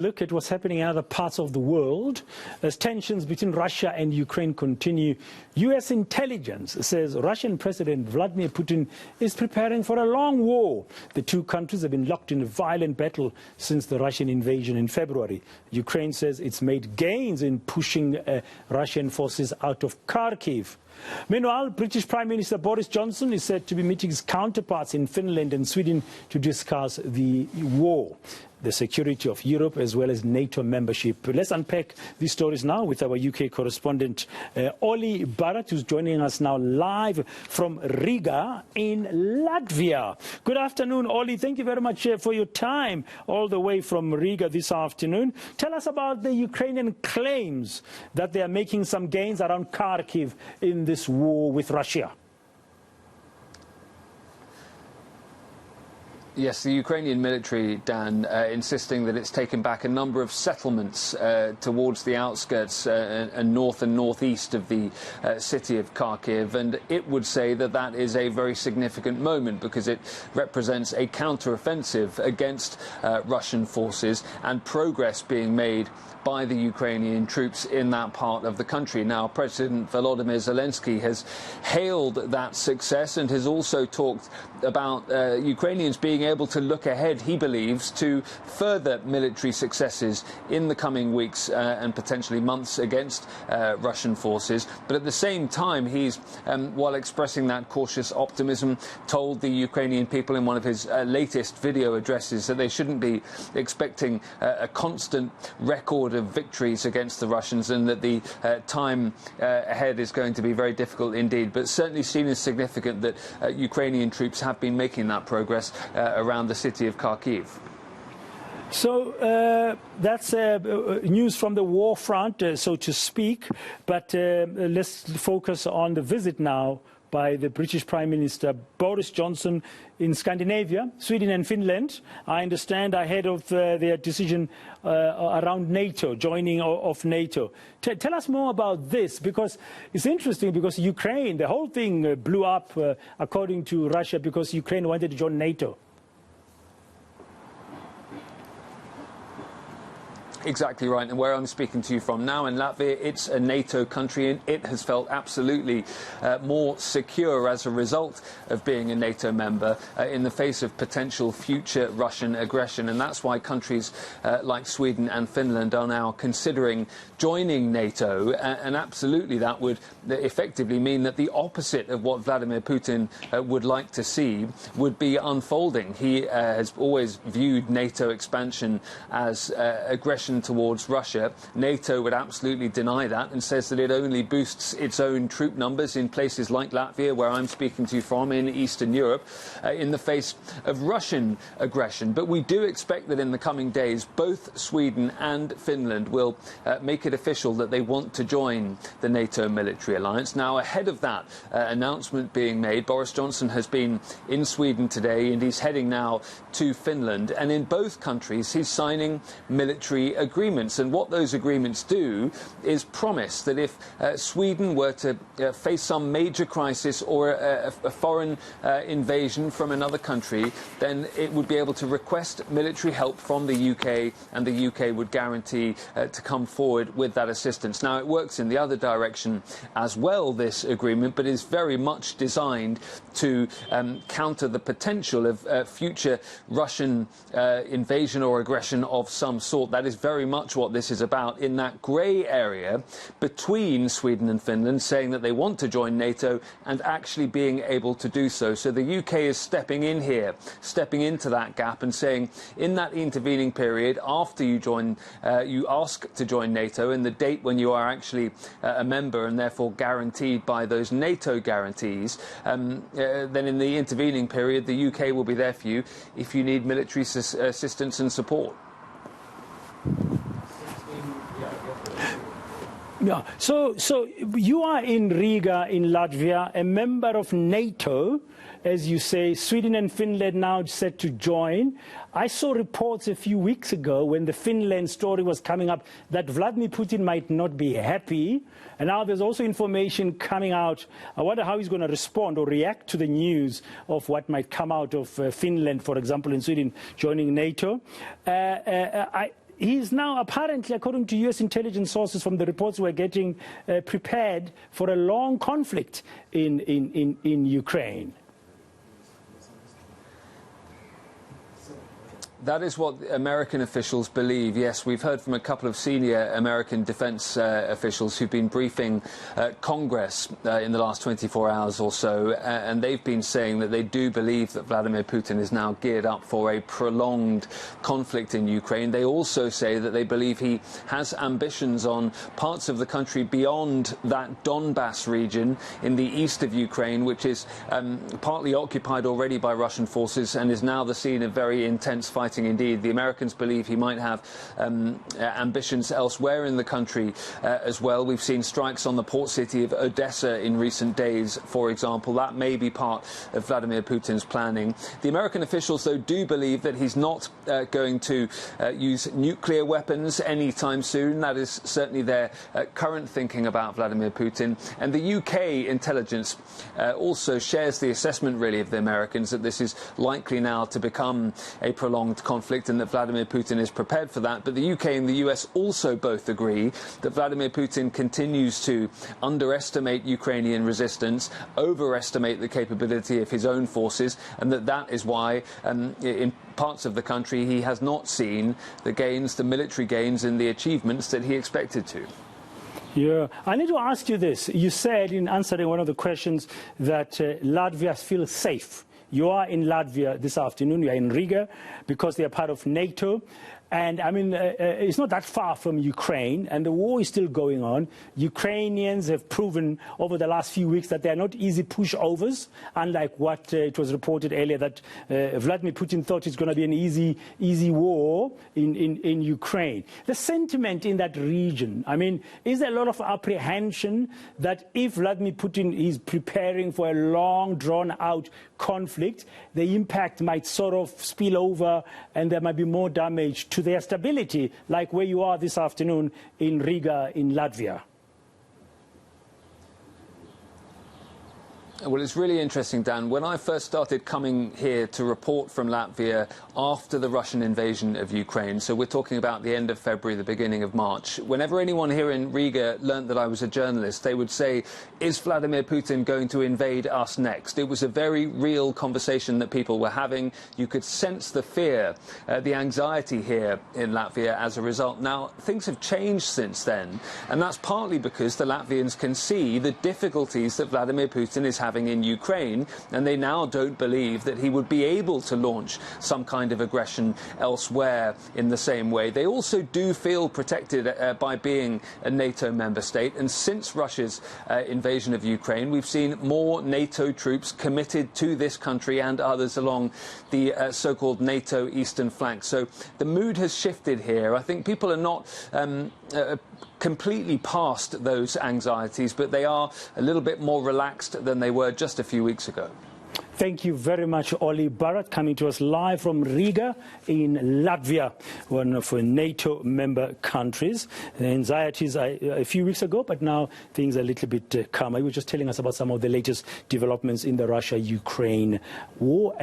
Look at what's happening in other parts of the world as tensions between Russia and Ukraine continue. U.S. intelligence says Russian President Vladimir Putin is preparing for a long war. The two countries have been locked in a violent battle since the Russian invasion in February. Ukraine says it's made gains in pushing Russian forces out of Kharkiv. Meanwhile, British Prime Minister Boris Johnson is said to be meeting his counterparts in Finland and Sweden to discuss the war, the security of Europe, as well as NATO membership. Let's unpack these stories now with our UK correspondent, Olly Barrat, who's joining us now live from Riga in Latvia. Good afternoon, Olly. Thank you very much for your time all the way from Riga this afternoon. Tell us about the Ukrainian claims that they are making some gains around Kharkiv in this war with Russia. Yes, the Ukrainian military, Dan, insisting that it's taken back a number of settlements towards the outskirts and north and northeast of the city of Kharkiv, and it would say that that is a very significant moment because it represents a counter-offensive against Russian forces and progress being made by the Ukrainian troops in that part of the country. Now, President Volodymyr Zelensky has hailed that success and has also talked about Ukrainians being able to look ahead, he believes, to further military successes in the coming weeks and potentially months against Russian forces. But at the same time, he's, while expressing that cautious optimism, told the Ukrainian people in one of his latest video addresses that they shouldn't be expecting a constant record of victories against the Russians and that the time ahead is going to be very difficult indeed, but certainly seen as significant that Ukrainian troops have been making that progress around the city of Kharkiv. So that's news from the war front, so to speak, but let's focus on the visit now by the British Prime Minister Boris Johnson in Scandinavia, Sweden and Finland, I understand, ahead of their decision around NATO, joining of NATO. Tell us more about this, because it's interesting, because Ukraine, the whole thing blew up, according to Russia, because Ukraine wanted to join NATO. Exactly right, and where I'm speaking to you from now in Latvia, it's a NATO country and it has felt absolutely more secure as a result of being a NATO member in the face of potential future Russian aggression, and that's why countries like Sweden and Finland are now considering joining NATO, and absolutely that would effectively mean that the opposite of what Vladimir Putin would like to see would be unfolding. He has always viewed NATO expansion as aggression towards Russia. NATO would absolutely deny that and says that it only boosts its own troop numbers in places like Latvia, where I'm speaking to you from, in Eastern Europe, in the face of Russian aggression. But we do expect that in the coming days, both Sweden and Finland will make it official that they want to join the NATO military alliance. Now, ahead of that announcement being made, Boris Johnson has been in Sweden today and he's heading now to Finland, and in both countries he's signing military agreements, and what those agreements do is promise that if Sweden were to face some major crisis or a foreign invasion from another country, then it would be able to request military help from the UK, and the UK would guarantee to come forward with that assistance. Now, it works in the other direction as well, this agreement, but is very much designed to counter the potential of future Russian invasion or aggression of some sort. That is very much what this is about, in that grey area between Sweden and Finland saying that they want to join NATO and actually being able to do so. So the UK is stepping in here, stepping into that gap and saying, in that intervening period, after you join, you ask to join NATO, and the date when you are actually a member and therefore guaranteed by those NATO guarantees, then in the intervening period, the UK will be there for you if you need military assistance and support. Yeah. So you are in Riga in Latvia, a member of NATO, as you say. Sweden and Finland now set to join. I saw reports a few weeks ago when the Finland story was coming up that Vladimir Putin might not be happy. And now there's also information coming out. I wonder how he's going to respond or react to the news of what might come out of Finland, for example, and Sweden joining NATO. he's now apparently, according to U.S. intelligence sources from the reports we're getting, prepared for a long conflict in Ukraine. That is what American officials believe. Yes, we've heard from a couple of senior American defense officials who've been briefing Congress in the last 24 hours or so, and they've been saying that they do believe that Vladimir Putin is now geared up for a prolonged conflict in Ukraine. They also say that they believe he has ambitions on parts of the country beyond that Donbass region in the east of Ukraine, which is partly occupied already by Russian forces and is now the scene of very intense fighting. Indeed, the Americans believe he might have ambitions elsewhere in the country as well. We've seen strikes on the port city of Odessa in recent days, for example. That may be part of Vladimir Putin's planning. The American officials, though, do believe that he's not going to use nuclear weapons anytime soon. That is certainly their current thinking about Vladimir Putin. And the UK intelligence also shares the assessment, really, of the Americans that this is likely now to become a prolonged conflict and that Vladimir Putin is prepared for that. But the UK and the US also both agree that Vladimir Putin continues to underestimate Ukrainian resistance, overestimate the capability of his own forces, and that is why in parts of the country he has not seen the gains, the military gains and the achievements that he expected to. Yeah, I need to ask you this. You said in answering one of the questions that Latvia feels safe. You are in Latvia this afternoon. You are in Riga because they are part of NATO. And, I mean, it's not that far from Ukraine, and the war is still going on. Ukrainians have proven over the last few weeks that they are not easy pushovers, unlike what it was reported earlier that Vladimir Putin thought it's going to be an easy war in Ukraine. The sentiment in that region, I mean, is there a lot of apprehension that if Vladimir Putin is preparing for a long, drawn-out conflict, the impact might sort of spill over and there might be more damage to their stability, like where you are this afternoon in Riga, in Latvia? Well, it's really interesting, Dan. When I first started coming here to report from Latvia after the Russian invasion of Ukraine, so we're talking about the end of February, the beginning of March, whenever anyone here in Riga learnt that I was a journalist, they would say, is Vladimir Putin going to invade us next? It was a very real conversation that people were having. You could sense the fear, the anxiety here in Latvia as a result. Now, things have changed since then, and that's partly because the Latvians can see the difficulties that Vladimir Putin is having in Ukraine, and they now don't believe that he would be able to launch some kind of aggression elsewhere in the same way. They also do feel protected by being a NATO member state, and since Russia's invasion of Ukraine, we've seen more NATO troops committed to this country and others along the so-called NATO eastern flank. So the mood has shifted here. I think people are not completely past those anxieties, but they are a little bit more relaxed than they were just a few weeks ago. Thank you very much, Olly Barrat, coming to us live from Riga in Latvia, one of the NATO member countries. The anxieties a few weeks ago, but now things are a little bit calmer. You were just telling us about some of the latest developments in the Russia-Ukraine war.